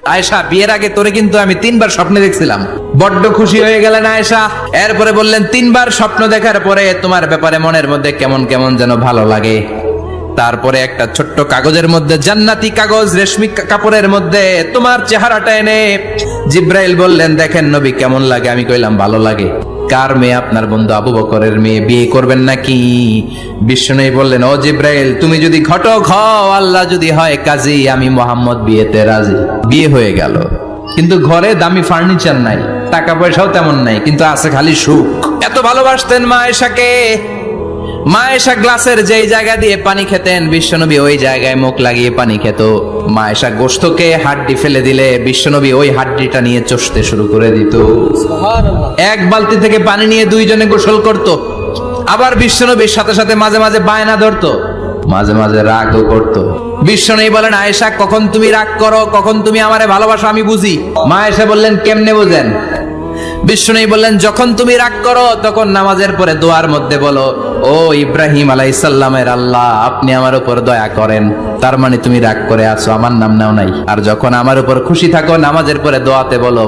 আয়েশা, বিয়ের আগে তোরে কিন্তু আমি 3বার স্বপ্নে দেখছিলাম। বড্ড খুশি হয়ে গেলেন আয়েশা। এরপরে বললেন, 3বার স্বপ্ন দেখার পরে তোমার ব্যাপারে মনের মধ্যে কেমন কেমন যেন ভালো লাগে। তারপরে একটা ছোট্ট কাগজের মধ্যে, জান্নাতি কাগজ, রেশমি কাপড়ের মধ্যে তোমার চেহারাটা এনে জিব্রাইল বললেন, দেখেন নবী কেমন লাগে। আমি কইলাম, ভালো লাগে। কার মেয়ে? আপনার বন্ধু আবু বকরের মেয়ে। বিয়ে করবেন নাকি? বিষ্ণুনবী বললেন, ও জিব্রাইল, তুমি যদি ঘটক হও, আল্লাহ যদি হয় কাজী, আমি মুহাম্মদ বিয়েতে রাজি। বিয়ে হয়ে গেল, কিন্তু ঘরে দামি ফার্নিচার নাই, টাকা পয়সাও তেমন নাই, কিন্তু আছে খালি সুখ। এত ভালোবাসতেন মা আয়েশাকে। মা আয়েশা গ্লাসের যেই জায়গা দিয়ে পানি খেতেন, বিশ্বনবী ওই জায়গায় মুখ লাগিয়ে পানি খেত। মা আয়েশা গোশতকে হাড্ডি ফেলে দিলে বিশ্বনবী ওই হাড্ডিটা নিয়ে চষতে শুরু করে দিত। এক বালতি থেকে পানি নিয়ে দুইজনে গোসল করত। আবার বিশ্বনবীর সাথে সাথে মাঝে মাঝে বায়না ধরতো, মাঝে মাঝে রাগও করত। বিশ্বনবী বলেন, আয়েশা, কখন তুমি রাগ করো, কখন তুমি আমারে ভালোবাসো আমি বুঝি। মা আয়েশা বললেন, কেমনে বুঝেন? বিষ্ণু বললেন, যখন তুমি রাগ করো তখন নামাজের পরে দোয়ার মধ্যে বলো, ও ইব্রাহিম আলাইহিস সালামের আল্লাহ, আপনি আমার উপর দয়া করেন। তার মানে তুমি রাগ করে আছো, আমার নাম নাও নাই। আর যখন আমার উপর খুশি থাকো, নামাজের পরে দোয়াতে বলো,